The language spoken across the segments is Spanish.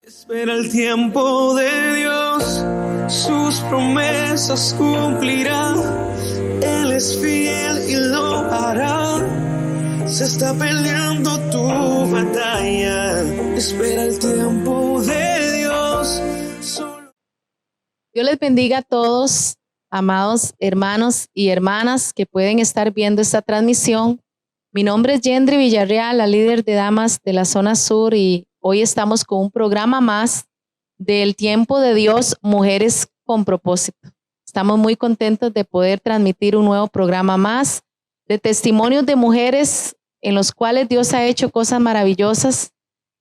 Espera el tiempo de Dios, sus promesas cumplirá. Él es fiel y lo hará. Se está peleando tu batalla. Espera el tiempo de Dios. Dios les bendiga a todos, amados hermanos y hermanas que pueden estar viendo esta transmisión. Mi nombre es Yendri Villarreal, la líder de damas de la zona sur, y hoy estamos con un programa más del tiempo de Dios, Mujeres con Propósito. Estamos muy contentos de poder transmitir un nuevo programa más de testimonios de mujeres en los cuales Dios ha hecho cosas maravillosas,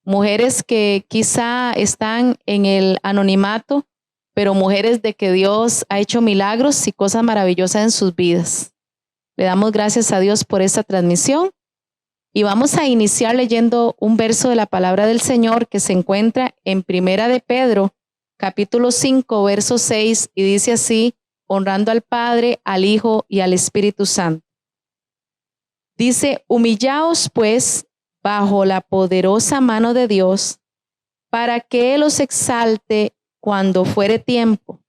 mujeres que quizá están en el anonimato, pero mujeres de que Dios ha hecho milagros y cosas maravillosas en sus vidas. Le damos gracias a Dios por esta transmisión y vamos a iniciar leyendo un verso de la palabra del Señor que se encuentra en Primera de Pedro, capítulo 5, verso 6, y dice así: honrando al Padre, al Hijo y al Espíritu Santo. Dice: humillaos pues bajo la poderosa mano de Dios, para que Él os exalte cuando fuere tiempo,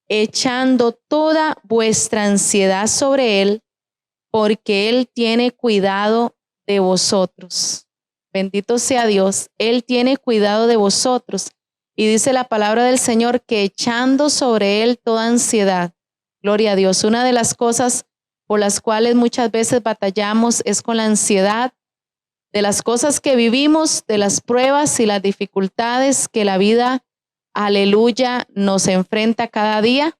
echando toda vuestra ansiedad sobre Él, porque Él tiene cuidado de vosotros. Bendito sea Dios, Él tiene cuidado de vosotros. Y dice la palabra del Señor que echando sobre Él toda ansiedad. Gloria a Dios. Una de las cosas por las cuales muchas veces batallamos es con la ansiedad de las cosas que vivimos, de las pruebas y las dificultades que la vida, aleluya, nos enfrenta cada día.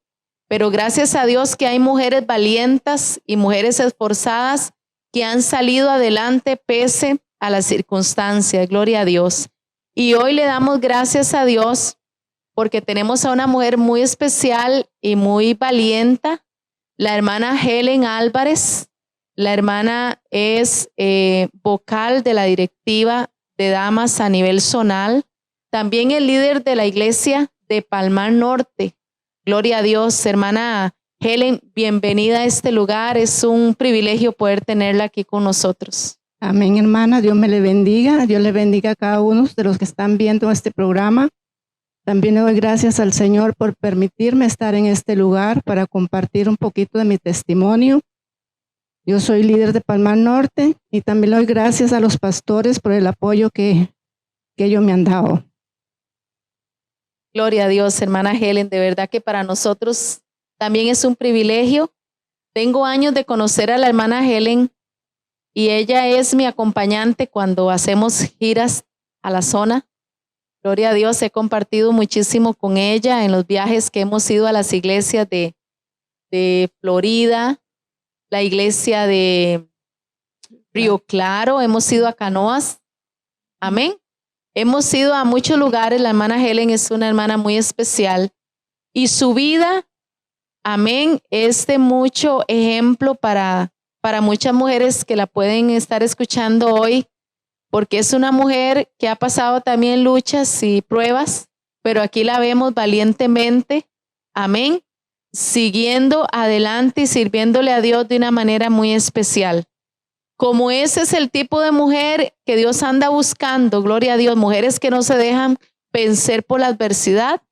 Pero gracias a Dios que hay mujeres valientes y mujeres esforzadas que han salido adelante pese a las circunstancias. Gloria a Dios. Y hoy le damos gracias a Dios porque tenemos a una mujer muy especial y muy valiente, la hermana Helen Álvarez. La hermana es vocal de la directiva de damas a nivel zonal. También es líder de la iglesia de Palmar Norte. Gloria a Dios, hermana Helen, bienvenida a este lugar. Es un privilegio poder tenerla aquí con nosotros. Amén, hermana. Dios me le bendiga. Dios le bendiga a cada uno de los que están viendo este programa. También le doy gracias al Señor por permitirme estar en este lugar para compartir un poquito de mi testimonio. Yo soy líder de Palmar Norte y también le doy gracias a los pastores por el apoyo que ellos me han dado. Gloria a Dios, hermana Helen. De verdad que para nosotros también es un privilegio. Tengo años de conocer a la hermana Helen y ella es mi acompañante cuando hacemos giras a la zona. Gloria a Dios, he compartido muchísimo con ella en los viajes que hemos ido a las iglesias de Florida, la iglesia de Río Claro, hemos ido a Canoas. Amén. Hemos ido a muchos lugares. La hermana Helen es una hermana muy especial y su vida, amén, es de mucho ejemplo para muchas mujeres que la pueden estar escuchando hoy, porque es una mujer que ha pasado también luchas y pruebas, pero aquí la vemos valientemente, amén, siguiendo adelante y sirviéndole a Dios de una manera muy especial. Como ese es el tipo de mujer que Dios anda buscando, gloria a Dios, mujeres que no se dejan vencer por la adversidad.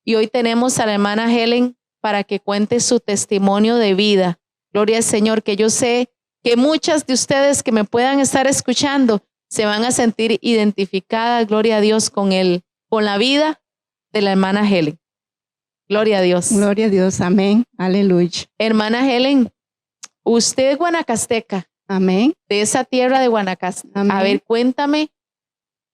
Y hoy tenemos a la hermana Helen para que cuente su testimonio de vida. Gloria al Señor, que yo sé que muchas de ustedes que me puedan estar escuchando se van a sentir identificadas, gloria a Dios, con la vida de la hermana Helen. Gloria a Dios. Gloria a Dios, amén, aleluya. Hermana Helen, usted es guanacasteca. Amén. De esa tierra de Guanacaste. Amén. A ver, cuéntame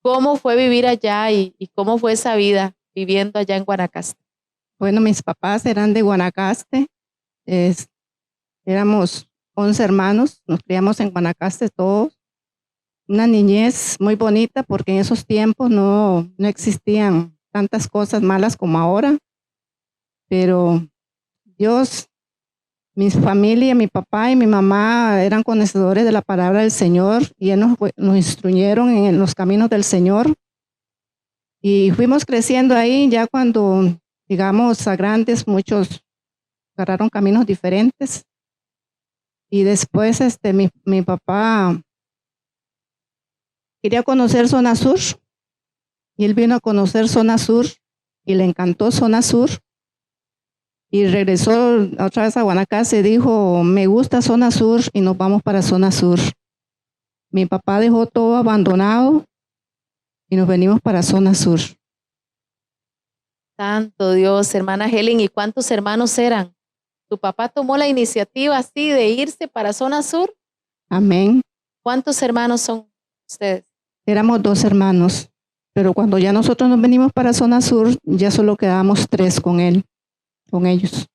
cómo fue vivir allá y cómo fue esa vida viviendo allá en Guanacaste. Bueno, mis papás eran de Guanacaste. Éramos 11 hermanos, nos criamos en Guanacaste todos. Una niñez muy bonita porque en esos tiempos no existían tantas cosas malas como ahora. Pero Dios, mi familia, mi papá y mi mamá eran conocedores de la palabra del Señor y nos instruyeron en los caminos del Señor. Y fuimos creciendo ahí. Ya cuando llegamos a grandes, muchos agarraron caminos diferentes. Y después mi papá quería conocer zona sur Y él vino a conocer Zona Sur y le encantó Zona Sur. Y regresó otra vez a Guanacaste y dijo, me gusta Zona Sur y nos vamos para Zona Sur. Mi papá dejó todo abandonado y nos venimos para Zona Sur. Santo Dios, hermana Helen, ¿y cuántos hermanos eran? ¿Tu papá tomó la iniciativa así de irse para Zona Sur? Amén. ¿Cuántos hermanos son ustedes? Éramos 2 hermanos, pero cuando ya nosotros nos venimos para Zona Sur, ya solo quedábamos 3 con él, con ellos.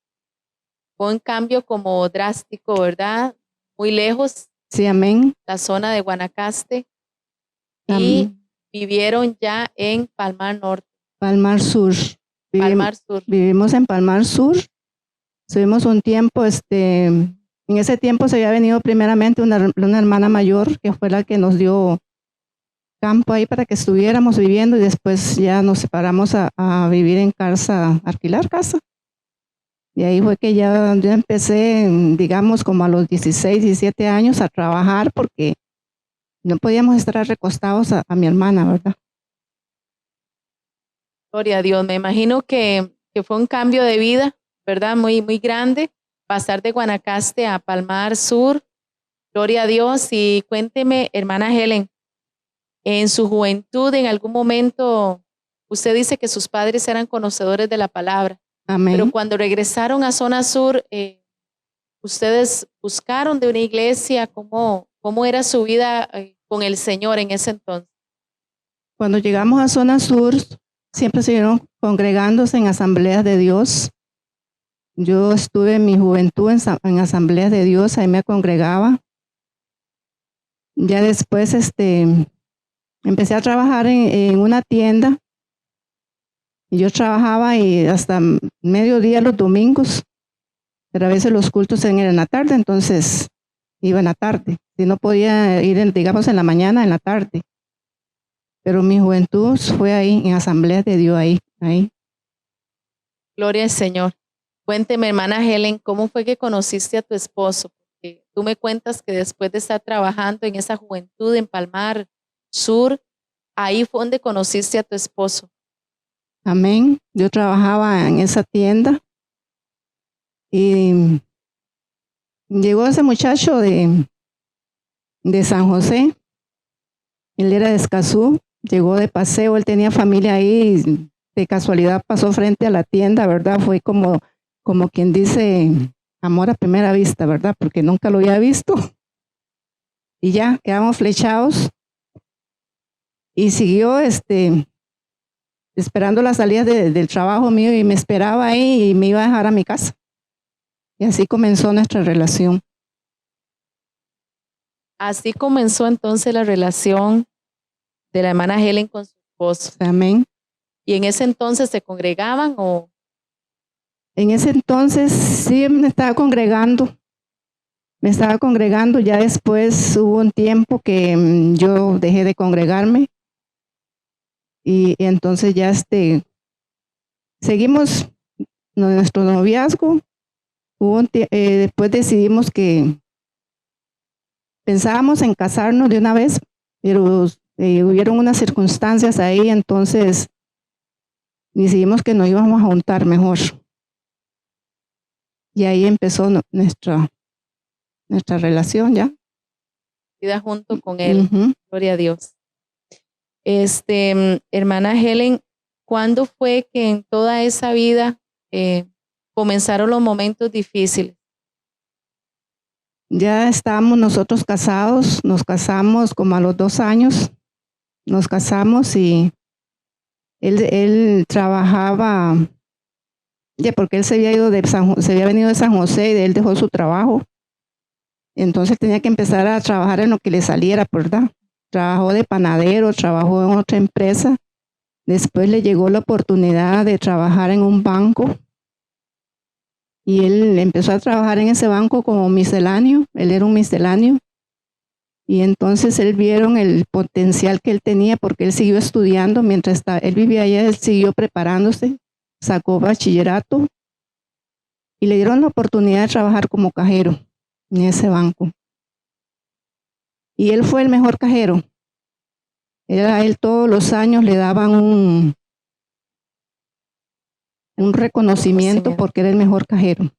Fue un cambio como drástico, ¿verdad? Muy lejos, Sí, amén. la zona de Guanacaste, y Amén. vivieron ya en Palmar Norte, Palmar Sur. Palmar Sur. Vivimos en Palmar Sur. Estuvimos un tiempo, en ese tiempo se había venido primeramente una hermana mayor que fue la que nos dio campo ahí para que estuviéramos viviendo y después ya nos separamos a vivir en casa, a alquilar casa. Y ahí fue que ya empecé, digamos, como a los 16, 17 años a trabajar porque no podíamos estar recostados a mi hermana, ¿verdad? Gloria a Dios, me imagino que fue un cambio de vida, ¿verdad? Muy, muy grande, pasar de Guanacaste a Palmar Sur. Gloria a Dios. Y cuénteme, hermana Helen, en su juventud, en algún momento, usted dice que sus padres eran conocedores de la palabra, Amén. pero cuando regresaron a Zona Sur, ustedes buscaron de una iglesia. ¿Cómo era su vida con el Señor en ese entonces? Cuando llegamos a Zona Sur, siempre siguieron congregándose en asambleas de Dios. Yo estuve en mi juventud en asambleas de Dios, ahí me congregaba. Ya después empecé a trabajar en una tienda. Y yo trabajaba y hasta mediodía los domingos, pero a veces los cultos eran en la tarde, entonces iba en la tarde. Si no podía ir, digamos, en la mañana, en la tarde. Pero mi juventud fue ahí, en asambleas de Dios, ahí. Gloria al Señor. Cuénteme, hermana Helen, ¿cómo fue que conociste a tu esposo? Porque tú me cuentas que después de estar trabajando en esa juventud en Palmar Sur, ahí fue donde conociste a tu esposo. Amén. Yo trabajaba en esa tienda y llegó ese muchacho de San José. Él era de Escazú, llegó de paseo, él tenía familia ahí y de casualidad pasó frente a la tienda, ¿verdad? Fue como quien dice amor a primera vista, ¿verdad? Porque nunca lo había visto. Y ya, quedamos flechados. Y siguió esperando la salida del trabajo mío y me esperaba ahí y me iba a dejar a mi casa. Y así comenzó nuestra relación. Así comenzó entonces la relación de la hermana Helen con su esposo. Amén. ¿Y en ese entonces se congregaban o? En ese entonces sí me estaba congregando. Ya después hubo un tiempo que yo dejé de congregarme. Y entonces ya seguimos nuestro noviazgo. Después decidimos que pensábamos en casarnos de una vez, pero hubieron unas circunstancias ahí, entonces decidimos que nos íbamos a juntar mejor. Y ahí empezó nuestra relación ya. Vida junto con él. Uh-huh. Gloria a Dios. Hermana Helen, ¿cuándo fue que en toda esa vida comenzaron los momentos difíciles? Ya estábamos nosotros casados, nos casamos como a los 2 años, nos casamos y él trabajaba, ya porque él se había venido de San José y él dejó su trabajo, entonces tenía que empezar a trabajar en lo que le saliera, ¿verdad? Trabajó de panadero, trabajó en otra empresa, después le llegó la oportunidad de trabajar en un banco. Y él empezó a trabajar en ese banco como misceláneo, él era un misceláneo. Y entonces él vieron el potencial que él tenía porque él siguió estudiando mientras él vivía allá, él siguió preparándose, sacó bachillerato y le dieron la oportunidad de trabajar como cajero en ese banco. Y él fue el mejor cajero. A él todos los años le daban un reconocimiento porque era el mejor cajero.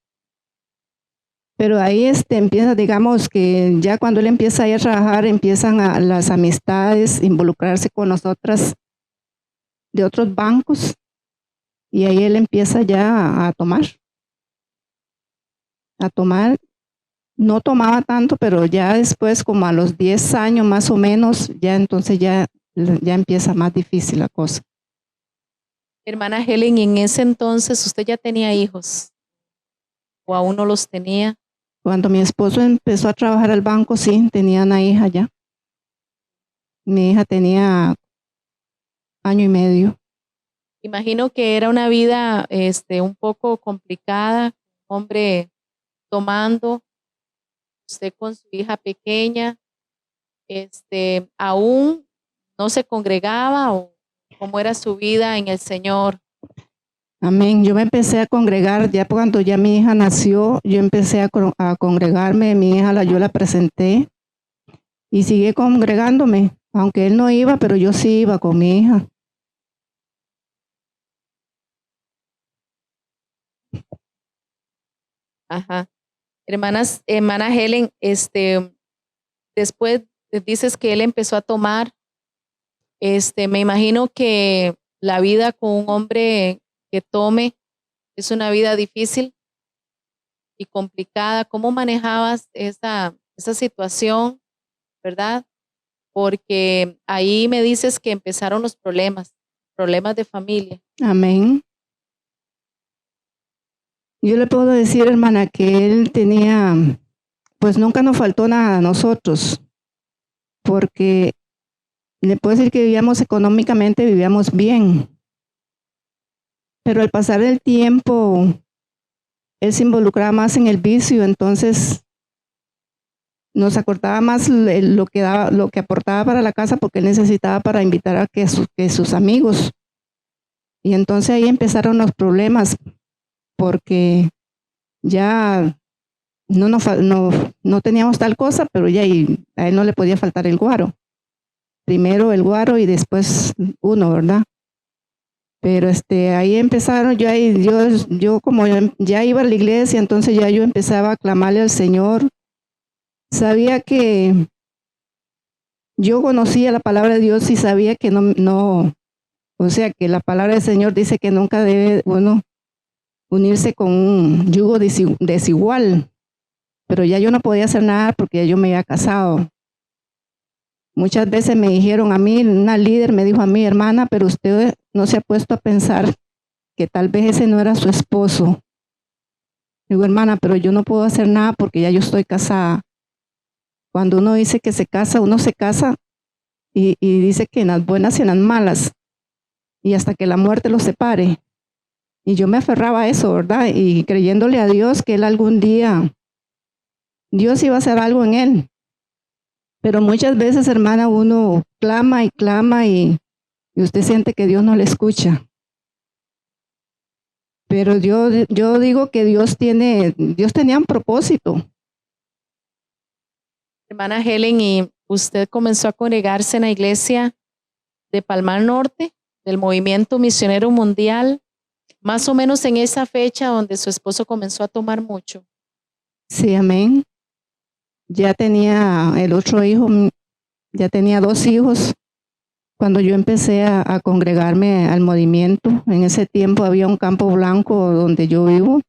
Pero ahí empieza, digamos que ya cuando él empieza a ir a trabajar, empiezan las amistades, involucrarse con nosotras de otros bancos, y ahí él empieza ya a tomar. No tomaba tanto, pero ya después, como a los 10 años más o menos, ya entonces ya empieza más difícil la cosa. Hermana Helen, ¿y en ese entonces usted ya tenía hijos o aún no los tenía? Cuando mi esposo empezó a trabajar al banco, sí, tenía una hija ya. Mi hija tenía 1 año y medio. Imagino que era una vida un poco complicada, hombre tomando, usted con su hija pequeña, aún no se congregaba, o cómo era su vida en el Señor. Amén. Yo me empecé a congregar ya cuando ya mi hija nació. Yo empecé a congregarme. Mi hija yo la presenté y sigue congregándome, aunque él no iba, pero yo sí iba con mi hija. Ajá. Hermana Helen, después dices que él empezó a tomar, me imagino que la vida con un hombre que tome es una vida difícil y complicada. ¿Cómo manejabas esa situación, verdad? Porque ahí me dices que empezaron los problemas de familia. Amén. Yo le puedo decir, hermana, que él tenía, pues nunca nos faltó nada a nosotros, porque le puedo decir que económicamente vivíamos bien. Pero al pasar el tiempo, él se involucraba más en el vicio, entonces nos acortaba más lo que aportaba para la casa, porque él necesitaba para invitar a que sus amigos. Y entonces ahí empezaron los problemas, porque ya no teníamos tal cosa, pero ya a él no le podía faltar el guaro. Primero el guaro y después uno, ¿verdad? Pero ahí empezaron, yo como ya iba a la iglesia, entonces ya yo empezaba a clamarle al Señor. Sabía que yo conocía la palabra de Dios y sabía que o sea, que la palabra del Señor dice que nunca debe uno unirse con un yugo desigual. Pero ya yo no podía hacer nada porque ya yo me había casado. Muchas veces me dijeron a mí, una líder me dijo a mí, hermana, pero usted no se ha puesto a pensar que tal vez ese no era su esposo. Digo, hermana, pero yo no puedo hacer nada porque ya yo estoy casada. Cuando uno dice que se casa, uno se casa y dice que en las buenas y en las malas, y hasta que la muerte los separe. Y yo me aferraba a eso, ¿verdad? Y creyéndole a Dios que él algún día, Dios iba a hacer algo en él. Pero muchas veces, hermana, uno clama y usted siente que Dios no le escucha. Pero yo digo que Dios tenía un propósito. Hermana Helen, ¿y usted comenzó a congregarse en la iglesia de Palmar Norte, del Movimiento Misionero Mundial, más o menos en esa fecha donde su esposo comenzó a tomar mucho? Sí, amén. Ya tenía el otro hijo, ya tenía 2 hijos. Cuando yo empecé a congregarme al movimiento, en ese tiempo había un campo blanco donde yo vivo.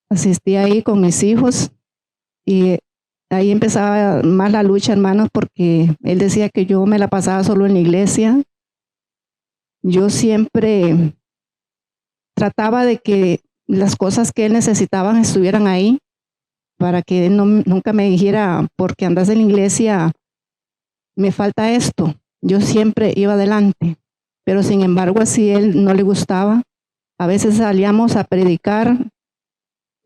Asistí ahí con mis hijos y ahí empezaba más la lucha, hermanos, porque él decía que yo me la pasaba solo en la iglesia. Yo siempre trataba de que las cosas que él necesitaba estuvieran ahí, para que él nunca me dijera, porque andas en la iglesia, me falta esto. Yo siempre iba adelante, pero sin embargo así él no le gustaba. A veces salíamos a predicar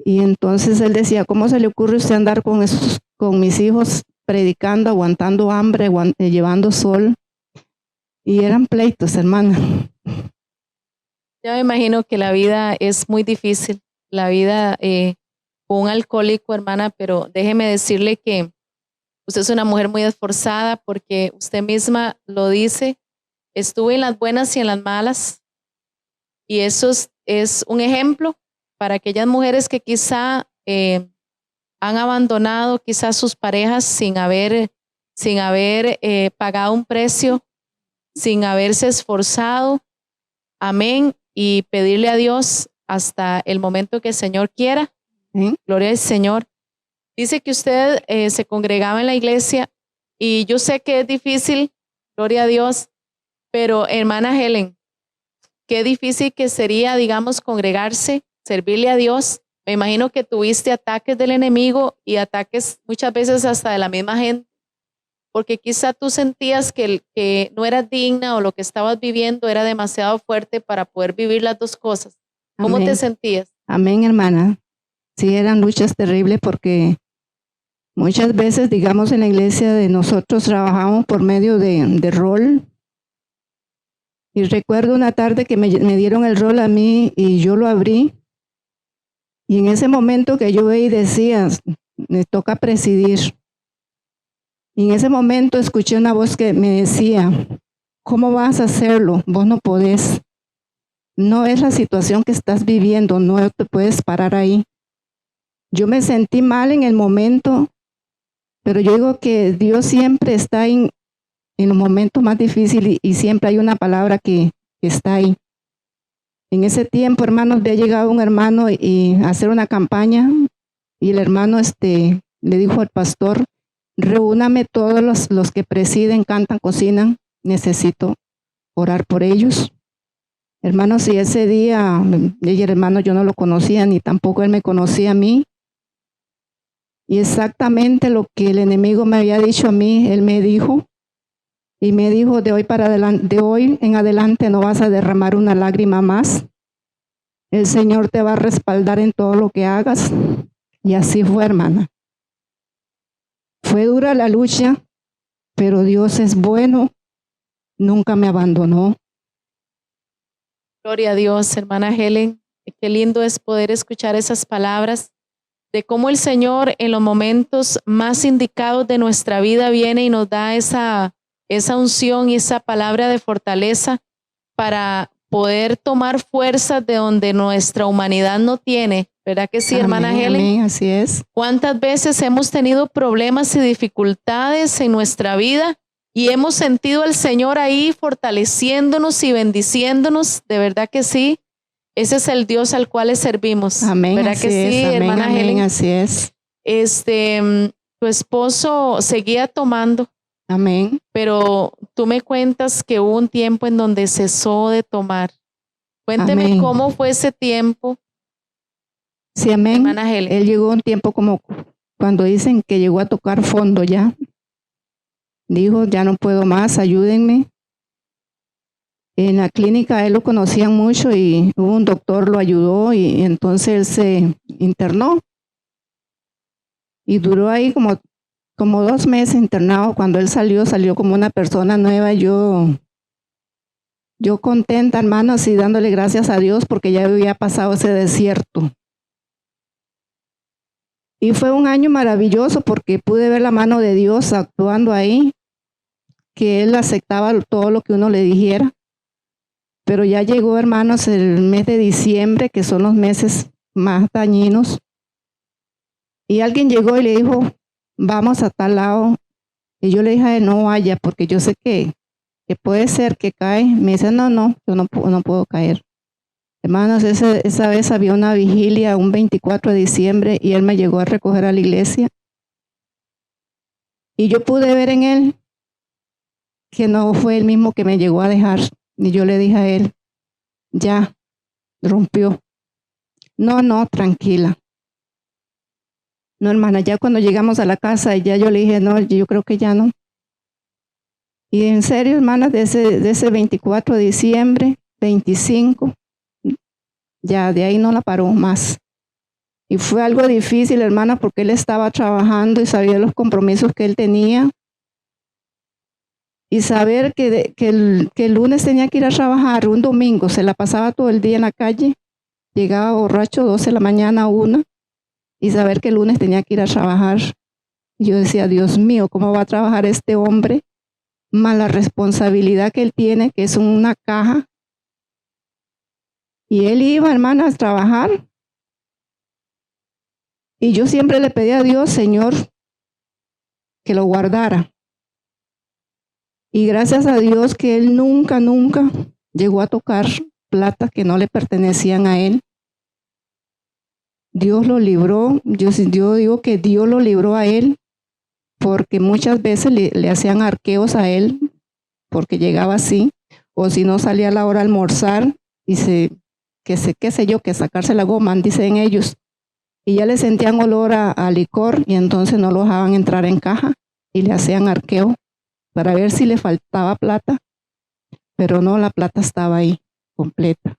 y entonces él decía, ¿cómo se le ocurre a usted andar con mis hijos predicando, aguantando hambre, llevando sol? Y eran pleitos, hermana. Ya me imagino que la vida es muy difícil, la vida con un alcohólico, hermana, pero déjeme decirle que Usted es una mujer muy esforzada porque usted misma lo dice, estuve en las buenas y en las malas. Y eso es un ejemplo para aquellas mujeres que quizá han abandonado quizás sus parejas sin haber pagado un precio, sin haberse esforzado. Amén. Y pedirle a Dios hasta el momento que el Señor quiera. Gloria al Señor. Dice que usted se congregaba en la iglesia y yo sé que es difícil, gloria a Dios, pero hermana Helen, qué difícil que sería, digamos, congregarse, servirle a Dios. Me imagino que tuviste ataques del enemigo y ataques muchas veces hasta de la misma gente, porque quizá tú sentías que no eras digna o lo que estabas viviendo era demasiado fuerte para poder vivir las dos cosas. ¿Cómo Amén. te sentías? Amén, hermana. Sí, eran luchas terribles porque muchas veces, digamos, en la iglesia de nosotros trabajamos por medio de rol. Y recuerdo una tarde que me dieron el rol a mí y yo lo abrí. Y en ese momento que yo veía y decía, me toca presidir. Y en ese momento escuché una voz que me decía, ¿cómo vas a hacerlo? Vos no podés. No es la situación que estás viviendo, no te puedes parar ahí. Yo me sentí mal en el momento, pero yo digo que Dios siempre está en los momentos más difíciles y siempre hay una palabra que está ahí. En ese tiempo, hermanos, había llegado un hermano y a hacer una campaña y el hermano le dijo al pastor, reúname todos los que presiden, cantan, cocinan, necesito orar por ellos. Hermanos, y ese día, el hermano yo no lo conocía, ni tampoco él me conocía a mí. Y exactamente lo que el enemigo me había dicho a mí, él me dijo. Y me dijo, de hoy en adelante no vas a derramar una lágrima más. El Señor te va a respaldar en todo lo que hagas. Y así fue, hermana. Fue dura la lucha, pero Dios es bueno. Nunca me abandonó. Gloria a Dios, hermana Helen. Qué lindo es poder escuchar esas palabras de cómo el Señor en los momentos más indicados de nuestra vida viene y nos da esa unción y esa palabra de fortaleza para poder tomar fuerzas de donde nuestra humanidad no tiene. ¿Verdad que sí, hermana Helen? Amén, así es. ¿Cuántas veces hemos tenido problemas y dificultades en nuestra vida y hemos sentido al Señor ahí fortaleciéndonos y bendiciéndonos? De verdad que sí. Ese es el Dios al cual le servimos. Amén, ¿Verdad así que sí, es. Amén, hermana amén, Helen? así es. Tu esposo seguía tomando, Amén. pero tú me cuentas que hubo un tiempo en donde cesó de tomar. Cuénteme Amén. cómo fue ese tiempo, Sí, amén. hermana Helen. Él llegó un tiempo como cuando dicen que llegó a tocar fondo ya. Dijo, ya no puedo más, ayúdenme. En la clínica él lo conocían mucho y hubo un doctor, lo ayudó y entonces él se internó. Y duró ahí como 2 meses internado. Cuando él salió como una persona nueva. Yo contenta, hermanos, y dándole gracias a Dios porque ya había pasado ese desierto. Y fue un año maravilloso porque pude ver la mano de Dios actuando ahí, que Él aceptaba todo lo que uno le dijera. Pero ya llegó, hermanos, el mes de diciembre, que son los meses más dañinos. Y alguien llegó y le dijo, vamos a tal lado. Y yo le dije a él, no vaya, porque yo sé que puede ser que cae. Me dice, no, yo no puedo caer. Hermanos, esa vez había una vigilia, un 24 de diciembre, y él me llegó a recoger a la iglesia. Y yo pude ver en él que no fue el mismo que me llegó a dejar. Y yo le dije a él, ya, rompió. No, tranquila. No, hermana, ya cuando llegamos a la casa, ya yo le dije, no, yo creo que ya no. Y en serio, hermana, de ese 24 de diciembre, 25, ya de ahí no la paró más. Y fue algo difícil, hermana, porque él estaba trabajando y sabía los compromisos que él tenía. Y saber que el lunes tenía que ir a trabajar, un domingo, se la pasaba todo el día en la calle, llegaba borracho 12 de la mañana a 1, y saber que el lunes tenía que ir a trabajar. Y yo decía, Dios mío, ¿cómo va a trabajar este hombre? Más la responsabilidad que él tiene, que es una caja. Y él iba, hermanas, a trabajar. Y yo siempre le pedí a Dios, Señor, que lo guardara. Y gracias a Dios que él nunca llegó a tocar plata que no le pertenecían a él. Dios lo libró. Yo digo que Dios lo libró a él, porque muchas veces le hacían arqueos a él, porque llegaba así, o si no salía a la hora de almorzar, y qué sé yo, que sacarse la goma, dicen ellos, y ya le sentían olor a licor, y entonces no lo dejaban entrar en caja, y le hacían arqueo, para ver si le faltaba plata, pero no, la plata estaba ahí, completa.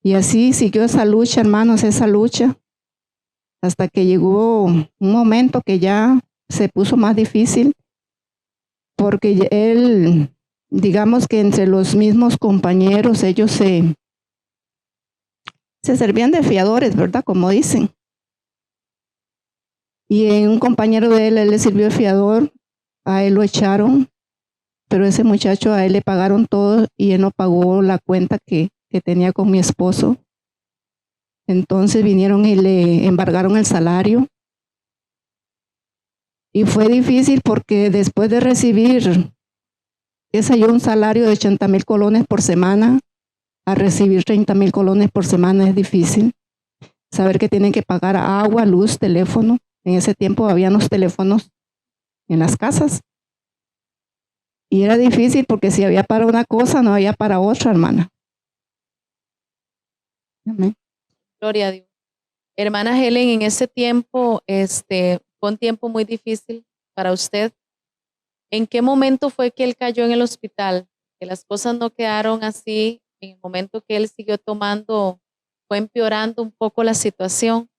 Y así siguió esa lucha, hermanos, esa lucha, hasta que llegó un momento que ya se puso más difícil, porque él, digamos que entre los mismos compañeros, ellos se servían de fiadores, ¿verdad? Como dicen. Y un compañero de él le sirvió de fiador, a él lo echaron, pero ese muchacho a él le pagaron todo y él no pagó la cuenta que tenía con mi esposo. Entonces vinieron y le embargaron el salario. Y fue difícil porque después de recibir, qué sé yo, un salario de 80,000 colones por semana, a recibir 30,000 colones por semana es difícil. Saber que tienen que pagar agua, luz, teléfono. En ese tiempo había los teléfonos en las casas. Y era difícil porque si había para una cosa, no había para otra, hermana. Amén. Gloria a Dios. Hermana Helen, en ese tiempo, fue un tiempo muy difícil para usted. ¿En qué momento fue que él cayó en el hospital? Que las cosas no quedaron así. En el momento que él siguió tomando, fue empeorando un poco la situación.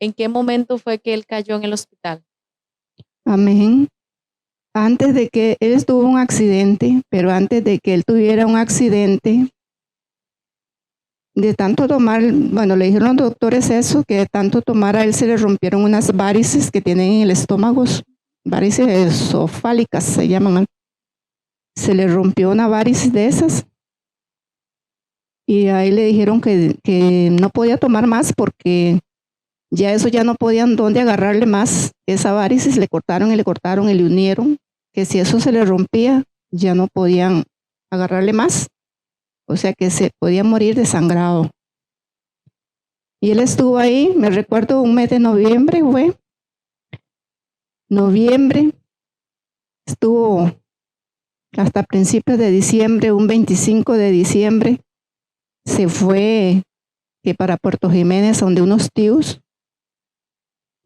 ¿En qué momento fue que él cayó en el hospital? Amén. Antes de que él tuvo un accidente, pero antes de que él tuviera un accidente, de tanto tomar, bueno, le dijeron los doctores eso, que de tanto tomar a él se le rompieron unas varices que tienen en el estómago, varices esofálicas se llaman. Se le rompió una varice de esas y ahí le dijeron que no podía tomar más porque ya eso ya no podían dónde agarrarle más. Esa varices le cortaron y le unieron, que si eso se le rompía ya no podían agarrarle más. O sea que se podía morir desangrado. Y él estuvo ahí, me recuerdo un mes de noviembre, estuvo hasta principios de diciembre, un 25 de diciembre, se fue que para Puerto Jiménez, donde unos tíos,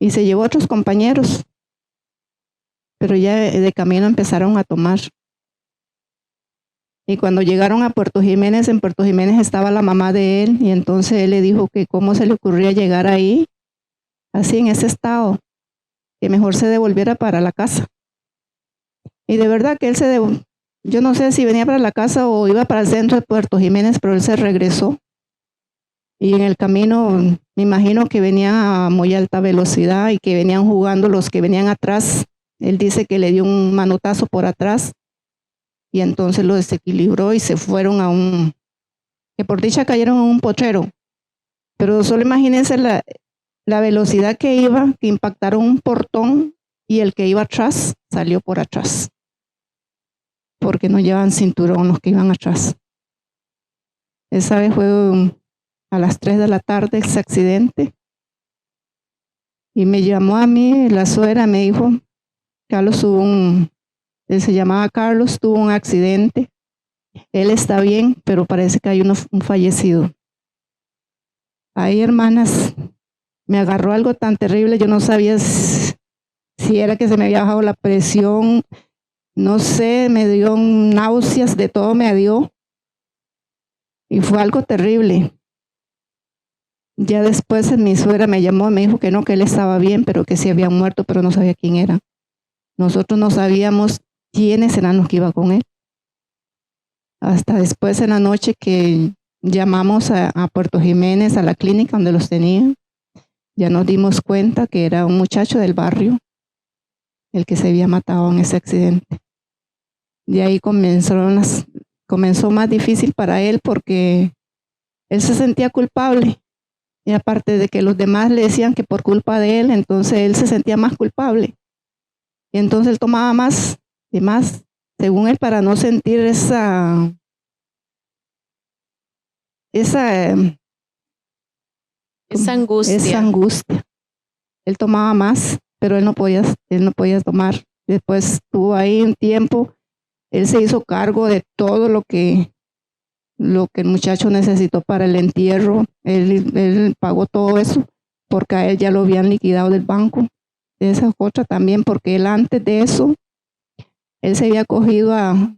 y se llevó a otros compañeros, pero ya de camino empezaron a tomar. Y cuando llegaron a Puerto Jiménez, en Puerto Jiménez estaba la mamá de él, y entonces él le dijo que cómo se le ocurría llegar ahí, así en ese estado, que mejor se devolviera para la casa. Y de verdad que él yo no sé si venía para la casa o iba para el centro de Puerto Jiménez, pero él se regresó. Y en el camino, me imagino que venía a muy alta velocidad y que venían jugando los que venían atrás. Él dice que le dio un manotazo por atrás. Y entonces lo desequilibró y se fueron que por dicha cayeron en un potrero. Pero solo imagínense la velocidad que iba, que impactaron un portón y el que iba atrás salió por atrás. Porque no llevaban cinturón los que iban atrás. Esa vez fue a las 3 de la tarde ese accidente. Y me llamó a mí, la suegra me dijo, Carlos él se llamaba Carlos, tuvo un accidente. Él está bien, pero parece que hay un fallecido. Ahí, hermanas, me agarró algo tan terrible. Yo no sabía si era que se me había bajado la presión. No sé, me dio náuseas, de todo me dio. Y fue algo terrible. Ya después mi suegra me llamó, me dijo que no, que él estaba bien, pero que sí había muerto, pero no sabía quién era. Nosotros no sabíamos quiénes eran los que iban con él. Hasta después en la noche que llamamos a Puerto Jiménez, a la clínica donde los tenían, ya nos dimos cuenta que era un muchacho del barrio el que se había matado en ese accidente. De ahí comenzó más difícil para él porque él se sentía culpable. Y aparte de que los demás le decían que por culpa de él, entonces él se sentía más culpable. Y entonces él tomaba más y más, según él, para no sentir esa angustia. Él tomaba más, pero él no podía tomar. Después estuvo ahí un tiempo, él se hizo cargo de todo lo que el muchacho necesitó para el entierro. Él pagó todo eso, porque a él ya lo habían liquidado del banco. Esa otra también, porque él antes de eso, él se había cogido a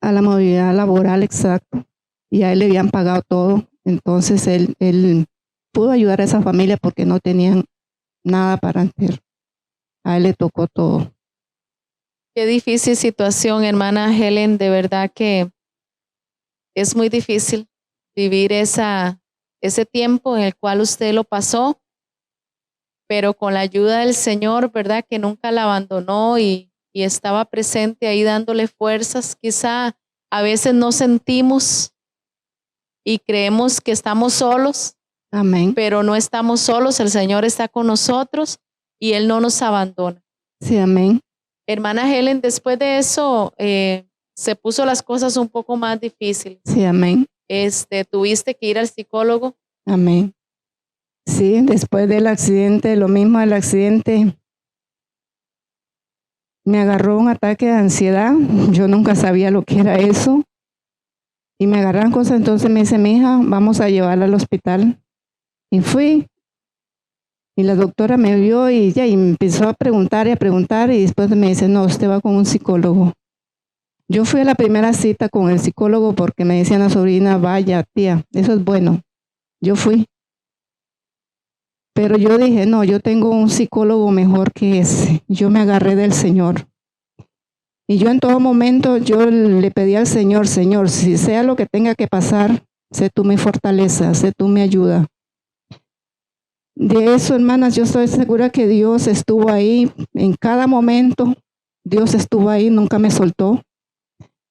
la movilidad laboral, exacto, y a él le habían pagado todo. Entonces él pudo ayudar a esa familia porque no tenían nada para enterrar. A él le tocó todo. Qué difícil situación, hermana Helen, de verdad que es muy difícil vivir ese tiempo en el cual usted lo pasó, pero con la ayuda del Señor, ¿verdad? Que nunca la abandonó y estaba presente ahí dándole fuerzas. Quizá a veces no sentimos y creemos que estamos solos. Amén. Pero no estamos solos, el Señor está con nosotros y Él no nos abandona. Sí, amén. Hermana Helen, después de eso se puso las cosas un poco más difíciles. Sí, amén. Tuviste que ir al psicólogo. Amén. Sí, después del accidente, lo mismo del accidente, me agarró un ataque de ansiedad. Yo nunca sabía lo que era eso. Y me agarran cosas, entonces me dice, mi hija, vamos a llevarla al hospital. Y fui. Y la doctora me vio y me empezó a preguntar y después me dice, no, usted va con un psicólogo. Yo fui a la primera cita con el psicólogo porque me decían a la sobrina, vaya tía, eso es bueno. Yo fui. Pero yo dije, no, yo tengo un psicólogo mejor que ese. Yo me agarré del Señor. Y yo en todo momento, yo le pedí al Señor, Señor, si sea lo que tenga que pasar, sé tú mi fortaleza, sé tú mi ayuda. De eso, hermanas, yo estoy segura que Dios estuvo ahí en cada momento. Dios estuvo ahí, nunca me soltó.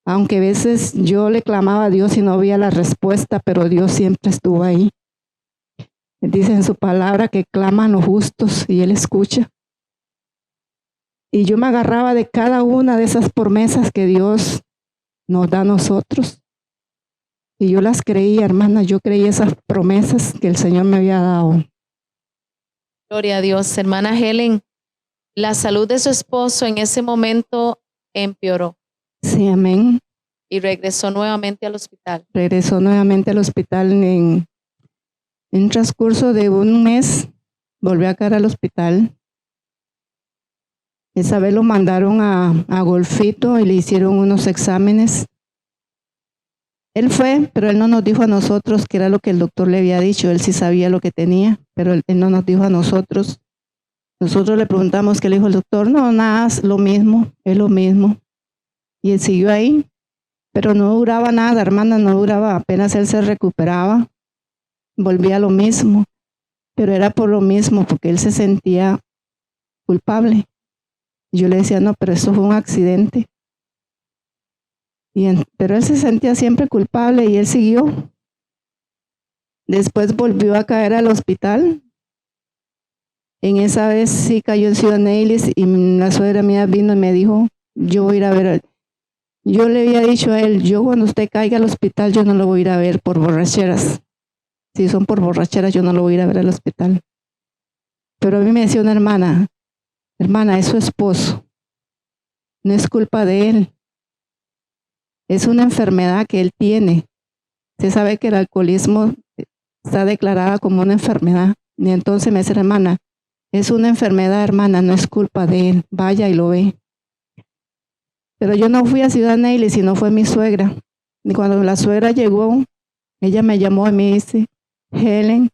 Aunque a veces yo le clamaba a Dios y no había la respuesta, pero Dios siempre estuvo ahí. Dice en su palabra que claman los justos y Él escucha. Y yo me agarraba de cada una de esas promesas que Dios nos da a nosotros. Y yo las creía, hermana, yo creía esas promesas que el Señor me había dado. Gloria a Dios. Hermana Helen, la salud de su esposo en ese momento empeoró. Sí, amén. Y regresó nuevamente al hospital. Regresó nuevamente al hospital en transcurso de un mes, volvió a caer al hospital. Esa vez lo mandaron a Golfito y le hicieron unos exámenes. Él fue, pero él no nos dijo a nosotros qué era lo que el doctor le había dicho. Él sí sabía lo que tenía, pero él no nos dijo a nosotros. Nosotros le preguntamos qué le dijo el doctor. No, nada, es lo mismo. Y él siguió ahí, pero no duraba nada, hermana, no duraba. Apenas él se recuperaba, volvía a lo mismo. Pero era por lo mismo, porque él se sentía culpable. Yo le decía, no, pero eso fue un accidente. Pero él se sentía siempre culpable y él siguió. Después volvió a caer al hospital. En esa vez sí cayó en Ciudad Neylis y la suegra mía vino y me dijo, yo voy a ir a ver. Yo le había dicho a él, yo cuando usted caiga al hospital, yo no lo voy a ir a ver por borracheras. Si son por borracheras, yo no lo voy a ir a ver al hospital. Pero a mí me decía una hermana, es su esposo. No es culpa de él. Es una enfermedad que él tiene. Se sabe que el alcoholismo está declarada como una enfermedad. Y entonces me dice, hermana, es una enfermedad, hermana, no es culpa de él. Vaya y lo ve. Pero yo no fui a Ciudad Neylis, sino fue mi suegra. Y cuando la suegra llegó, ella me llamó y me dice, Helen,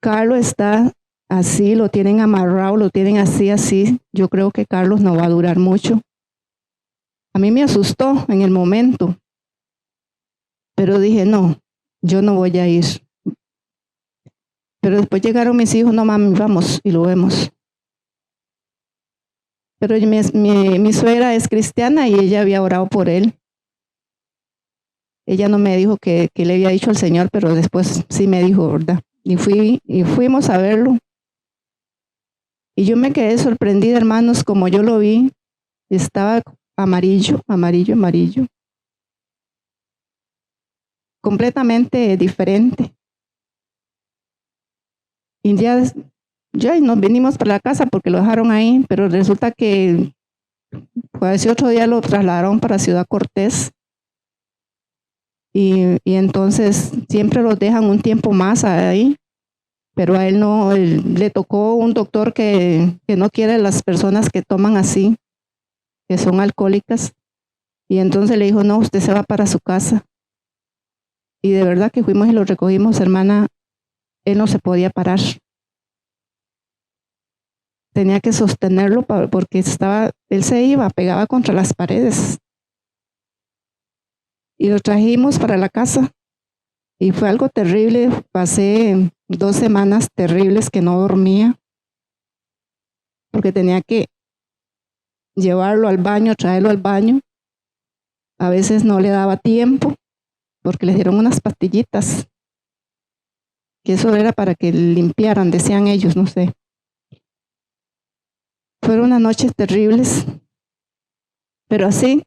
Carlos está así, lo tienen amarrado, lo tienen así. Yo creo que Carlos no va a durar mucho. A mí me asustó en el momento, Pero dije, no, yo no voy a ir. Pero después llegaron mis hijos, no mami, vamos y lo vemos. Pero mi suegra es cristiana y ella había orado por él. Ella no me dijo que le había dicho al Señor, pero después sí me dijo, ¿verdad? Y fuimos a verlo. Y yo me quedé sorprendida, hermanos, como yo lo vi. Estaba amarillo, amarillo, amarillo. Completamente diferente. Y ya nos vinimos para la casa porque lo dejaron ahí, pero resulta que pues, ese otro día lo trasladaron para Ciudad Cortés. Y entonces siempre los dejan un tiempo más ahí, pero a él no, le tocó un doctor que no quiere a las personas que toman así, que son alcohólicas, y entonces le dijo, no, usted se va para su casa. Y de verdad que fuimos y lo recogimos, hermana, él no se podía parar. Tenía que sostenerlo porque él se iba, pegaba contra las paredes. Y lo trajimos para la casa y fue algo terrible. Pasé 2 semanas terribles que no dormía porque tenía que llevarlo al baño, traerlo al baño. A veces no le daba tiempo porque le dieron unas pastillitas que eso era para que limpiaran, decían ellos, no sé. Fueron unas noches terribles, pero así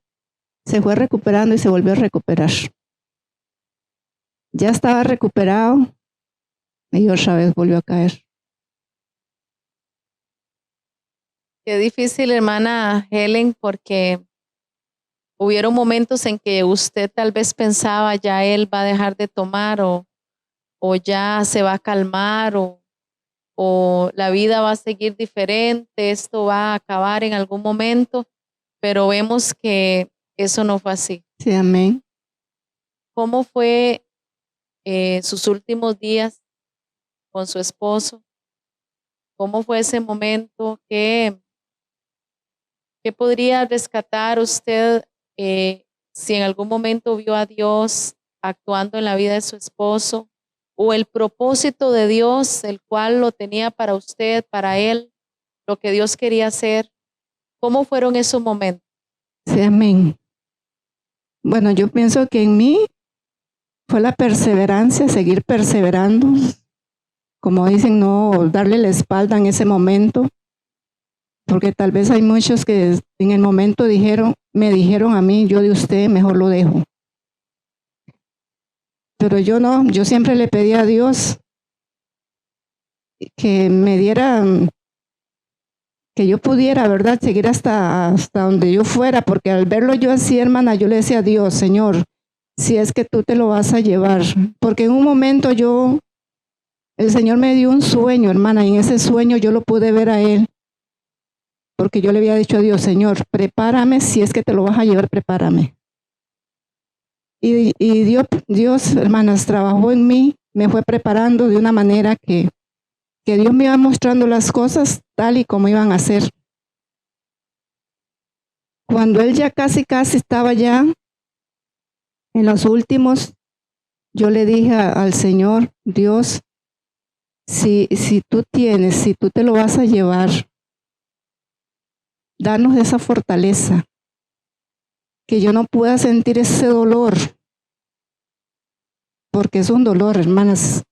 se fue recuperando y se volvió a recuperar. Ya estaba recuperado y otra vez volvió a caer. Qué difícil, hermana Helen, porque hubieron momentos en que usted tal vez pensaba ya él va a dejar de tomar o ya se va a calmar o la vida va a seguir diferente, esto va a acabar en algún momento, pero vemos que eso no fue así. Sí, amén. ¿Cómo fue sus últimos días con su esposo? ¿Cómo fue ese momento? ¿Qué podría rescatar usted si en algún momento vio a Dios actuando en la vida de su esposo? ¿O el propósito de Dios, el cual lo tenía para usted, para él, lo que Dios quería hacer? ¿Cómo fueron esos momentos? Sí, amén. Bueno, yo pienso que en mí fue la perseverancia, seguir perseverando. Como dicen, no darle la espalda en ese momento. Porque tal vez hay muchos que en el momento me dijeron a mí, yo de usted mejor lo dejo. Pero yo no, yo siempre le pedí a Dios que me diera, que yo pudiera, ¿verdad?, seguir hasta donde yo fuera, porque al verlo yo así, hermana, yo le decía a Dios, Señor, si es que tú te lo vas a llevar, porque en un momento el Señor me dio un sueño, hermana, y en ese sueño yo lo pude ver a Él, porque yo le había dicho a Dios, Señor, prepárame, si es que te lo vas a llevar, prepárame. Y Dios, hermanas, trabajó en mí, me fue preparando de una manera que Dios me iba mostrando las cosas tal y como iban a ser. Cuando él ya casi estaba ya en los últimos, yo le dije al Señor, Dios, si tú te lo vas a llevar, danos esa fortaleza, que yo no pueda sentir ese dolor, porque es un dolor, hermanas.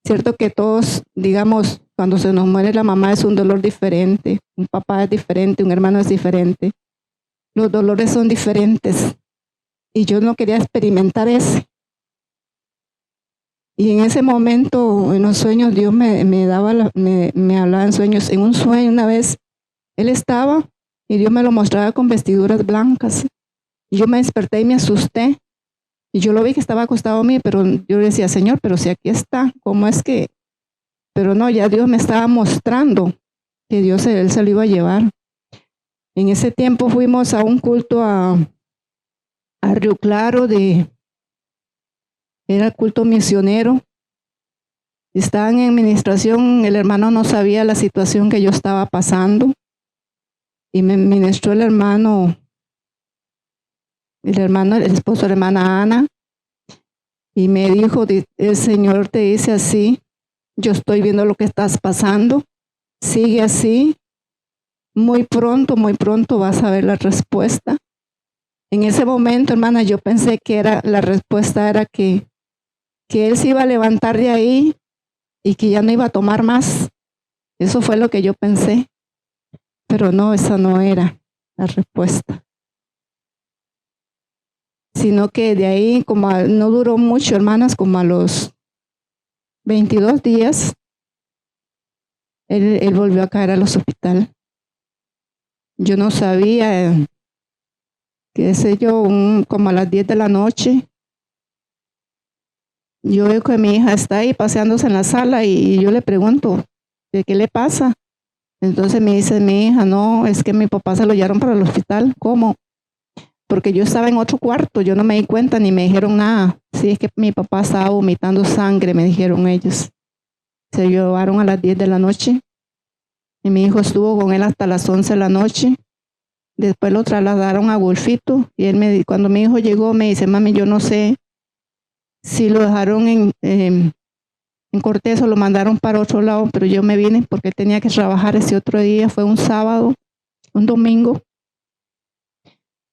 Cierto que todos, digamos, cuando se nos muere la mamá es un dolor diferente, un papá es diferente, un hermano es diferente. Los dolores son diferentes y yo no quería experimentar ese. Y en ese momento, en los sueños, Dios me hablaba en sueños. En un sueño una vez, Él estaba y Dios me lo mostraba con vestiduras blancas. Y yo me desperté y me asusté. Y yo lo vi que estaba acostado a mí, pero yo le decía, Señor, pero si aquí está, ¿cómo es que? Pero no, ya Dios me estaba mostrando que Él se lo iba a llevar. En ese tiempo fuimos a un culto a Río Claro, era culto misionero. Estaban en administración, el hermano no sabía la situación que yo estaba pasando. Y me ministró el esposo de la hermana Ana, Y me dijo, el Señor te dice así, yo estoy viendo lo que estás pasando, sigue así, muy pronto vas a ver la respuesta. En ese momento, hermana, yo pensé que la respuesta era que él se iba a levantar de ahí y que ya no iba a tomar más. Eso fue lo que yo pensé, pero no, esa no era la respuesta. Sino que de ahí, no duró mucho, hermanas, como a los 22 días, él volvió a caer al hospital. Yo no sabía, qué sé yo, como a las 10 de la noche, yo veo que mi hija está ahí paseándose en la sala y yo le pregunto, ¿de qué le pasa? Entonces me dice mi hija, no, es que mi papá se lo llevaron para el hospital. ¿Cómo? Porque yo estaba en otro cuarto, yo no me di cuenta ni me dijeron nada. Sí, es que mi papá estaba vomitando sangre, me dijeron ellos. Se lo llevaron a las 10 de la noche y mi hijo estuvo con él hasta las 11 de la noche. Después lo trasladaron a Golfito y cuando mi hijo llegó me dice, mami, yo no sé si lo dejaron en Cortés o lo mandaron para otro lado, pero yo me vine porque tenía que trabajar ese otro día, fue un sábado, un domingo.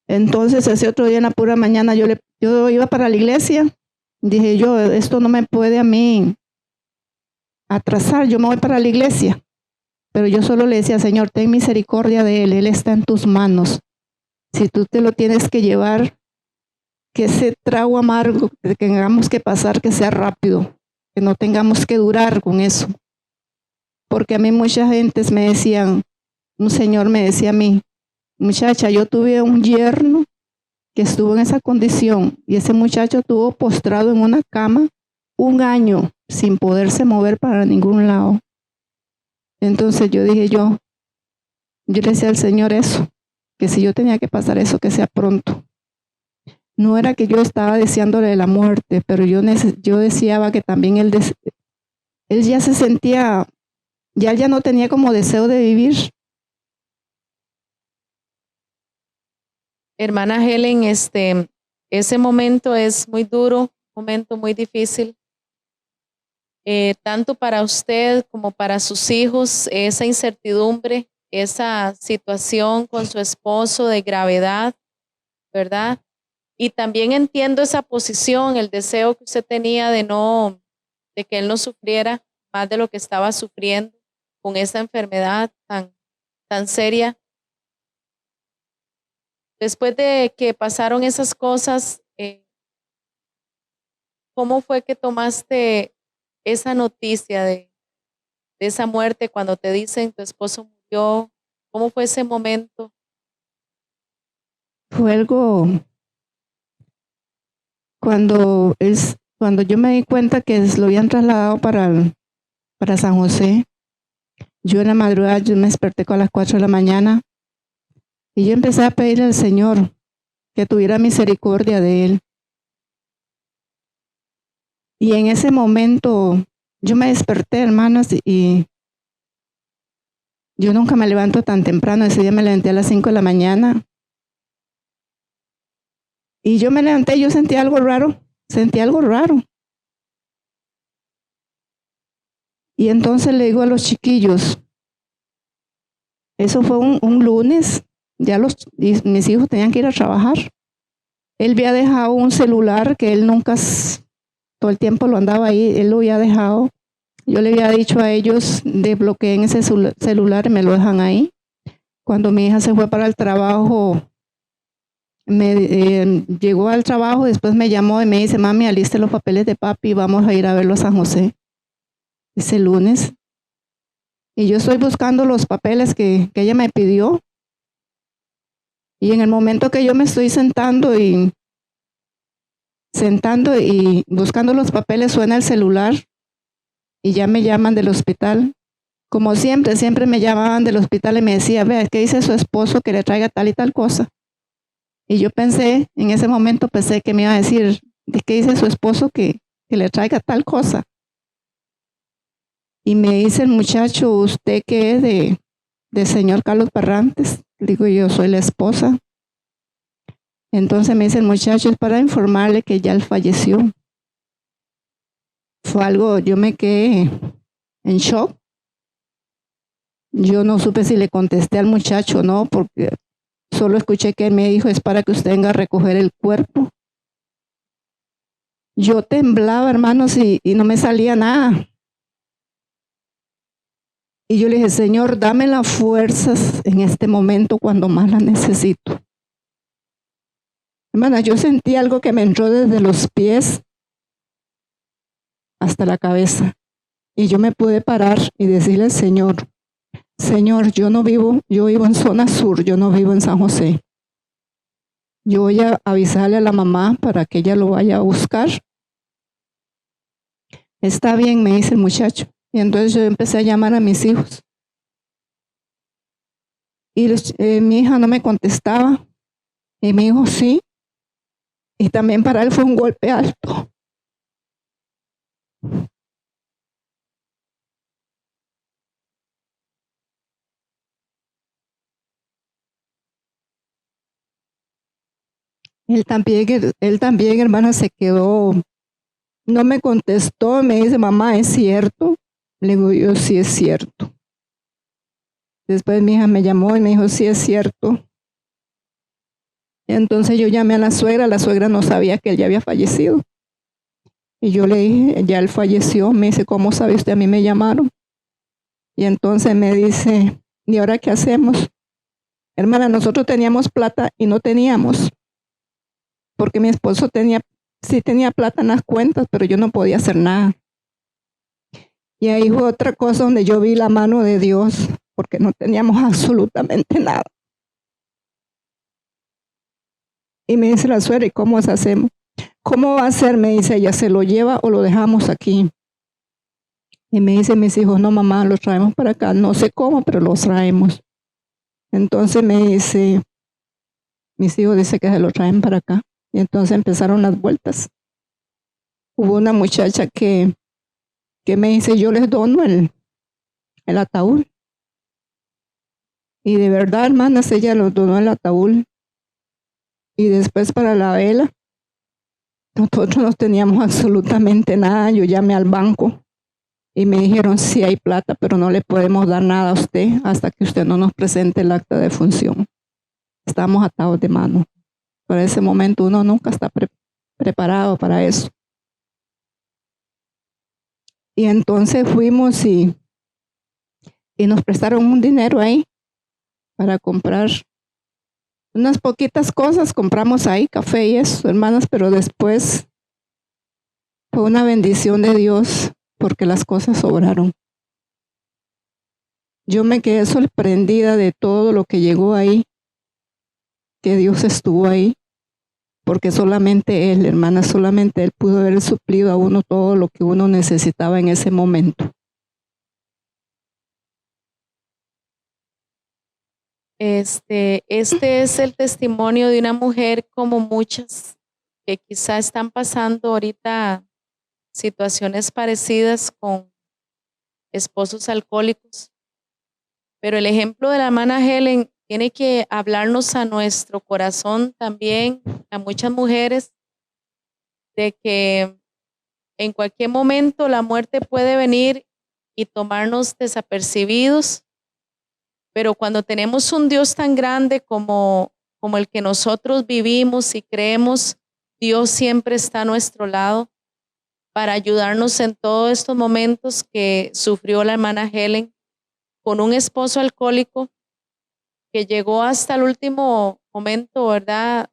Entonces ese otro día en la pura mañana yo iba para la iglesia, dije yo, esto no me puede a mí atrasar, yo me voy para la iglesia. Pero yo solo le decía, Señor, ten misericordia de él está en tus manos. Si tú te lo tienes que llevar, que ese trago amargo que tengamos que pasar, que sea rápido, que no tengamos que durar con eso. Porque a mí mucha gente me decían, un señor me decía a mí, muchacha, yo tuve un yerno que estuvo en esa condición y ese muchacho estuvo postrado en una cama 1 año sin poderse mover para ningún lado. Entonces yo dije yo le decía al Señor eso, que si yo tenía que pasar eso, que sea pronto. No era que yo estaba deseándole la muerte, pero yo deseaba que también él ya se sentía, ya no tenía como deseo de vivir. Hermana Helen, ese momento es muy duro, un momento muy difícil, tanto para usted como para sus hijos, esa incertidumbre, esa situación con su esposo de gravedad, ¿verdad? Y también entiendo esa posición, el deseo que usted tenía de que él no sufriera más de lo que estaba sufriendo con esa enfermedad tan seria. Después de que pasaron esas cosas, ¿cómo fue que tomaste esa noticia de esa muerte cuando te dicen tu esposo murió? ¿Cómo fue ese momento? Fue algo, cuando yo me di cuenta que lo habían trasladado para San José, yo en la madrugada, yo me desperté a las 4 de la mañana y yo empecé a pedirle al Señor que tuviera misericordia de él. Y en ese momento yo me desperté, hermanas, y yo nunca me levanto tan temprano. Ese día me levanté a las 5 de la mañana. Y yo me levanté y yo sentí algo raro. Y entonces le digo a los chiquillos, eso fue un lunes, ya mis hijos tenían que ir a trabajar. Él había dejado un celular que él nunca, todo el tiempo lo andaba ahí, él lo había dejado. Yo le había dicho a ellos, desbloqueen ese celular y me lo dejan ahí. Cuando mi hija se fue para el trabajo, llegó al trabajo, después me llamó y me dice, mami, aliste los papeles de papi y vamos a ir a verlo a San José ese lunes. Y yo estoy buscando los papeles que ella me pidió. Y en el momento que yo me estoy sentando y buscando los papeles, suena el celular y ya me llaman del hospital. Como siempre me llamaban del hospital y me decía, vea, ¿qué dice su esposo que le traiga tal y tal cosa? Y yo en ese momento pensé que me iba a decir, ¿de qué dice su esposo que le traiga tal cosa? Y me dice el muchacho, ¿usted qué es de señor Carlos Barrantes? Digo, yo soy la esposa. Entonces me dice el muchacho, es para informarle que ya él falleció. fue algo, yo me quedé en shock. Yo no supe si le contesté al muchacho o no, porque solo escuché que él me dijo, es para que usted venga a recoger el cuerpo. Yo temblaba, hermanos, y no me salía nada. Y yo le dije, Señor, dame las fuerzas en este momento cuando más las necesito. Hermana, yo sentí algo que me entró desde los pies hasta la cabeza. Y yo me pude parar y decirle al Señor, Señor, yo vivo en zona sur, yo no vivo en San José. Yo voy a avisarle a la mamá para que ella lo vaya a buscar. Está bien, me dice el muchacho. Y entonces yo empecé a llamar a mis hijos. Y mi hija no me contestaba. Y mi hijo sí. Y también para él fue un golpe alto. Él también, hermana, se quedó, no me contestó, me dice, mamá, ¿es cierto? Le digo, yo sí es cierto. Después mi hija me llamó y me dijo, sí es cierto. Y entonces yo llamé a la suegra no sabía que él ya había fallecido. Y yo le dije, ya él falleció. Me dice, ¿cómo sabe usted? A mí me llamaron. Y entonces me dice, ¿y ahora qué hacemos? Hermana, nosotros teníamos plata y no teníamos. Porque mi esposo sí tenía plata en las cuentas, pero yo no podía hacer nada. Y ahí fue otra cosa donde yo vi la mano de Dios, porque no teníamos absolutamente nada. Y me dice la suegra, ¿y cómo hacemos? ¿Cómo va a ser? Me dice ella, ¿se lo lleva o lo dejamos aquí? Y me dice mis hijos, no mamá, los traemos para acá. No sé cómo, pero los traemos. Entonces me dice, mis hijos dicen que se lo traen para acá. Y entonces empezaron las vueltas. Hubo una muchacha que me dice, yo les dono el ataúd. Y de verdad, hermanas, ella los donó el ataúd. Y después para la vela, nosotros no teníamos absolutamente nada. Yo llamé al banco y me dijeron, sí hay plata, pero no le podemos dar nada a usted hasta que usted no nos presente el acta de función. Estamos atados de mano. Para ese momento uno nunca está preparado para eso. Y entonces fuimos y nos prestaron un dinero ahí para comprar unas poquitas cosas. Compramos ahí café y eso, hermanas, pero después fue una bendición de Dios porque las cosas sobraron. Yo me quedé sorprendida de todo lo que llegó ahí, que Dios estuvo ahí, porque solamente Él, hermana, solamente Él pudo haber suplido a uno todo lo que uno necesitaba en ese momento. Este es el testimonio de una mujer como muchas que quizá están pasando ahorita situaciones parecidas con esposos alcohólicos. Pero el ejemplo de la hermana Helen tiene que hablarnos a nuestro corazón también, a muchas mujeres, de que en cualquier momento la muerte puede venir y tomarnos desapercibidos, pero cuando tenemos un Dios tan grande como el que nosotros vivimos y creemos, Dios siempre está a nuestro lado para ayudarnos en todos estos momentos que sufrió la hermana Helen con un esposo alcohólico que llegó hasta el último momento, ¿verdad?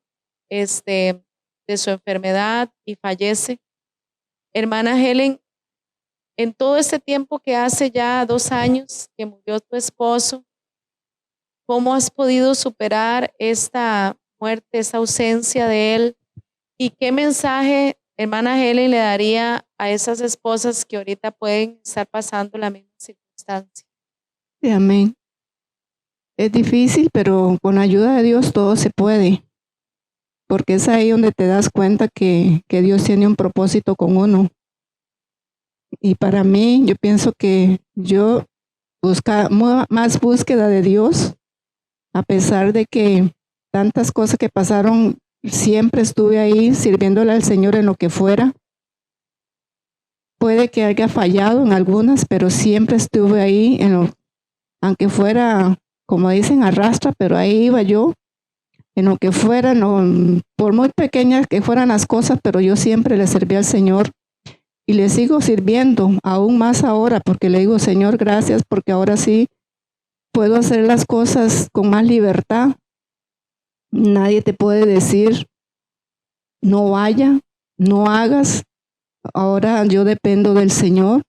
De su enfermedad y fallece. Hermana Helen, en todo este tiempo que hace ya 2 años que murió tu esposo, ¿cómo has podido superar esta muerte, esta ausencia de él? ¿Y qué mensaje, hermana Helen, le daría a esas esposas que ahorita pueden estar pasando la misma circunstancia? Sí, amén. Es difícil, pero con la ayuda de Dios todo se puede. Porque es ahí donde te das cuenta que Dios tiene un propósito con uno. Y para mí, yo pienso que yo buscaba más búsqueda de Dios, a pesar de que tantas cosas que pasaron, siempre estuve ahí sirviéndole al Señor en lo que fuera. puede que haya fallado en algunas, pero siempre estuve ahí, aunque fuera, como dicen, arrastra, pero ahí iba yo, en lo que fuera, no, por muy pequeñas que fueran las cosas, pero yo siempre le serví al Señor y le sigo sirviendo, aún más ahora, porque le digo, Señor, gracias, porque ahora sí puedo hacer las cosas con más libertad. Nadie te puede decir, no vaya, no hagas. Ahora yo dependo del Señor,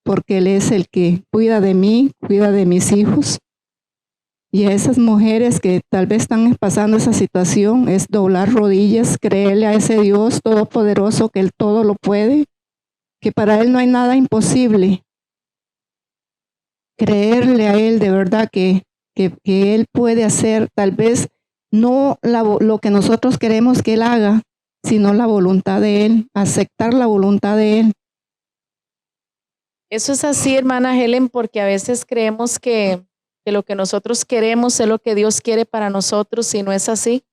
porque Él es el que cuida de mí, cuida de mis hijos. Y a esas mujeres que tal vez están pasando esa situación, es doblar rodillas, creerle a ese Dios todopoderoso que Él todo lo puede, que para Él no hay nada imposible. Creerle a Él de verdad que Él puede hacer tal vez no lo que nosotros queremos que Él haga, sino la voluntad de Él, aceptar la voluntad de Él. Eso es así, hermana Helen, porque a veces creemos que lo que nosotros queremos es lo que Dios quiere para nosotros y no es así.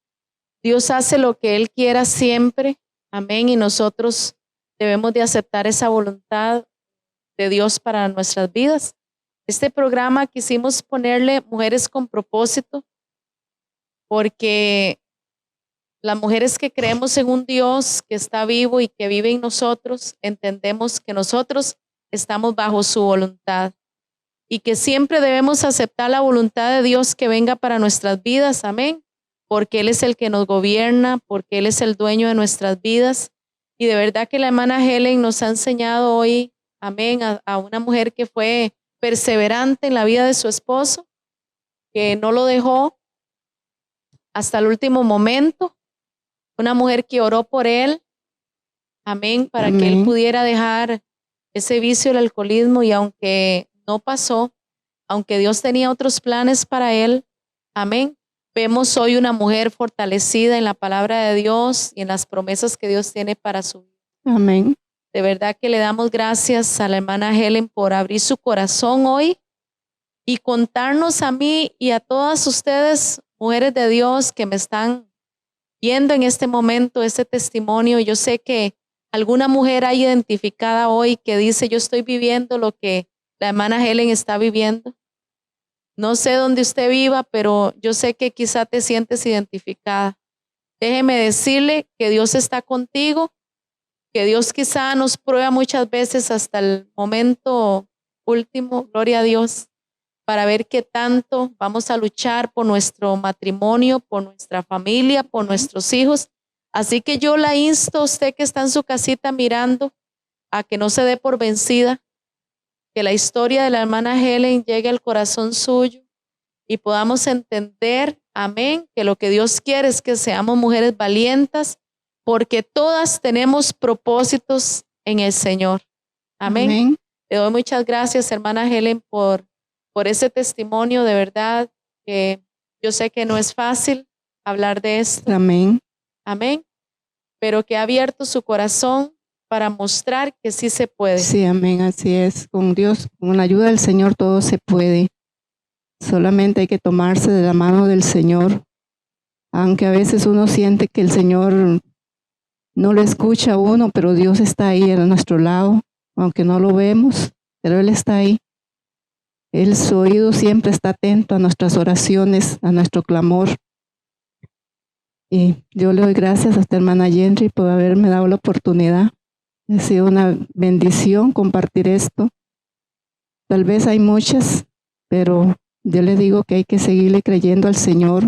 Dios hace lo que Él quiera siempre, amén, y nosotros debemos de aceptar esa voluntad de Dios para nuestras vidas. Este programa quisimos ponerle Mujeres con Propósito, porque las mujeres que creemos en un Dios que está vivo y que vive en nosotros, entendemos que nosotros estamos bajo su voluntad y que siempre debemos aceptar la voluntad de Dios que venga para nuestras vidas, amén, porque Él es el que nos gobierna, porque Él es el dueño de nuestras vidas. Y de verdad que la hermana Helen nos ha enseñado hoy, amén, a una mujer que fue perseverante en la vida de su esposo, que no lo dejó hasta el último momento, una mujer que oró por él, amén, para que él pudiera dejar ese vicio del alcoholismo, y aunque no pasó, aunque Dios tenía otros planes para él, amén, vemos hoy una mujer fortalecida en la palabra de Dios y en las promesas que Dios tiene para su vida. Amén. De verdad que le damos gracias a la hermana Helen por abrir su corazón hoy y contarnos a mí y a todas ustedes, mujeres de Dios que me están viendo en este momento, este testimonio. Yo sé que alguna mujer hay identificada hoy que dice, yo estoy viviendo lo que la hermana Helen está viviendo. No sé dónde usted viva, pero yo sé que quizá te sientes identificada. Déjeme decirle que Dios está contigo, que Dios quizá nos prueba muchas veces hasta el momento último, gloria a Dios, para ver qué tanto vamos a luchar por nuestro matrimonio, por nuestra familia, por nuestros hijos. Así que yo la insto a usted que está en su casita mirando a que no se dé por vencida, que la historia de la hermana Helen llegue al corazón suyo y podamos entender, amén, que lo que Dios quiere es que seamos mujeres valientes, porque todas tenemos propósitos en el Señor. Amén. Amén. Le doy muchas gracias, hermana Helen, por ese testimonio. De verdad que yo sé que no es fácil hablar de esto. Amén. Amén. Pero que ha abierto su corazón para mostrar que sí se puede. Sí, amén, así es. Con Dios, con la ayuda del Señor, todo se puede. Solamente hay que tomarse de la mano del Señor. Aunque a veces uno siente que el Señor no lo escucha a uno, pero Dios está ahí a nuestro lado, aunque no lo vemos, pero Él está ahí. Su oído siempre está atento a nuestras oraciones, a nuestro clamor. Y yo le doy gracias a esta hermana Henry por haberme dado la oportunidad. Ha sido una bendición compartir esto. Tal vez hay muchas, pero yo le digo que hay que seguirle creyendo al Señor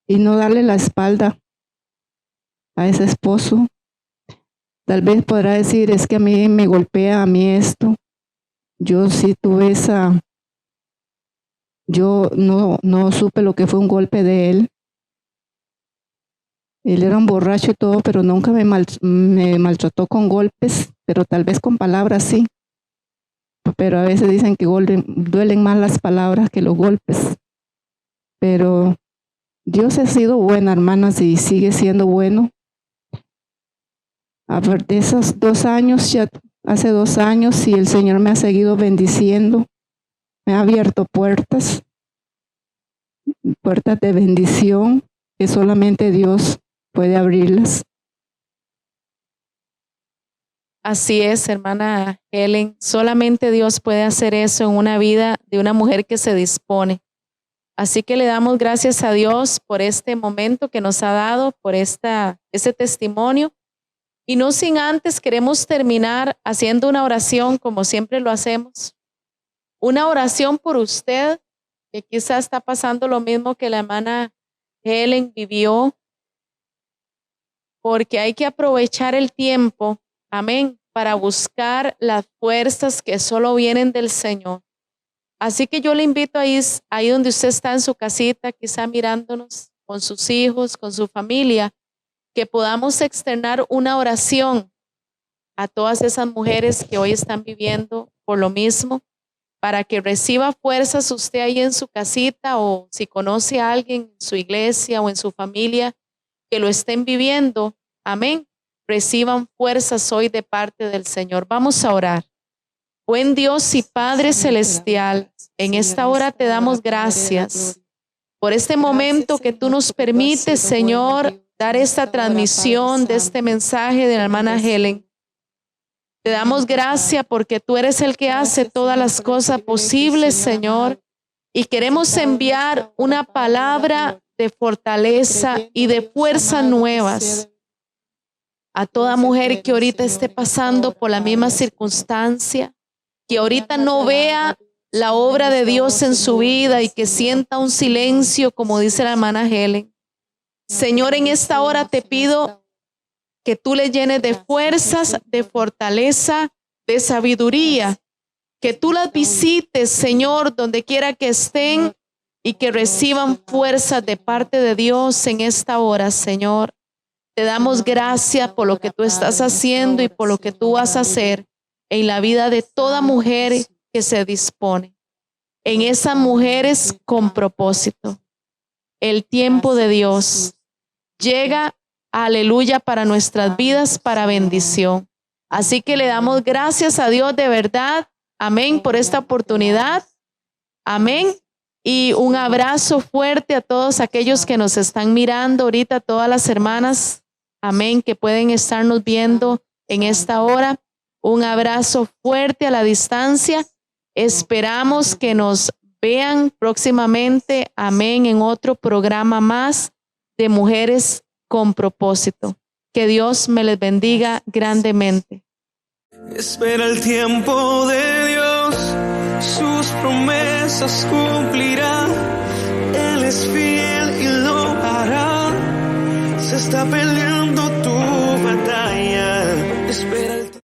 y no darle la espalda a ese esposo. Tal vez podrá decir, es que a mí me golpea, a mí esto. Yo sí tuve yo no supe lo que fue un golpe de él. Él era un borracho y todo, pero nunca me maltrató con golpes, pero tal vez con palabras sí. Pero a veces dicen que duelen más las palabras que los golpes. Pero Dios ha sido bueno, hermanas, y sigue siendo bueno. A ver, de esos 2 años, ya hace 2 años, y el Señor me ha seguido bendiciendo. Me ha abierto puertas de bendición que solamente Dios puede abrirlas. Así es, hermana Helen. Solamente Dios puede hacer eso en una vida de una mujer que se dispone. Así que le damos gracias a Dios por este momento que nos ha dado, por ese testimonio. Y no sin antes queremos terminar haciendo una oración como siempre lo hacemos. Una oración por usted que quizás está pasando lo mismo que la hermana Helen vivió. Porque hay que aprovechar el tiempo, amén, para buscar las fuerzas que solo vienen del Señor. Así que yo le invito ahí donde usted está en su casita, quizá mirándonos con sus hijos, con su familia, que podamos externar una oración a todas esas mujeres que hoy están viviendo por lo mismo, para que reciba fuerzas usted ahí en su casita o si conoce a alguien en su iglesia o en su familia que lo estén viviendo, amén, reciban fuerzas hoy de parte del Señor. Vamos a orar. Buen Dios y Padre Celestial, en esta hora te damos gracias por este momento que tú nos permites, Señor, dar esta transmisión de este mensaje de la hermana Helen. Te damos gracias porque tú eres el que hace todas las cosas posibles, Señor, y queremos enviar una palabra de fortaleza y de fuerzas nuevas a toda mujer que ahorita esté pasando por la misma circunstancia, que ahorita no vea la obra de Dios en su vida y que sienta un silencio, como dice la hermana Helen. Señor, en esta hora te pido que tú le llenes de fuerzas, de fortaleza, de sabiduría, que tú las visites, Señor, donde quiera que estén y que reciban fuerzas de parte de Dios en esta hora, Señor. Te damos gracias por lo que tú estás haciendo y por lo que tú vas a hacer en la vida de toda mujer que se dispone. En esas mujeres con propósito. El tiempo de Dios llega, aleluya, para nuestras vidas, para bendición. Así que le damos gracias a Dios de verdad. Amén, por esta oportunidad. Amén. Y un abrazo fuerte a todos aquellos que nos están mirando ahorita, todas las hermanas. Amén, que pueden estarnos viendo en esta hora. Un abrazo fuerte a la distancia. Esperamos que nos vean próximamente, amén, en otro programa más de Mujeres con Propósito. Que Dios me les bendiga grandemente. Espera el tiempo de Dios, sus promesas cumplirá. Él es fiel y lo hará. Se está peleando tu batalla. Espera el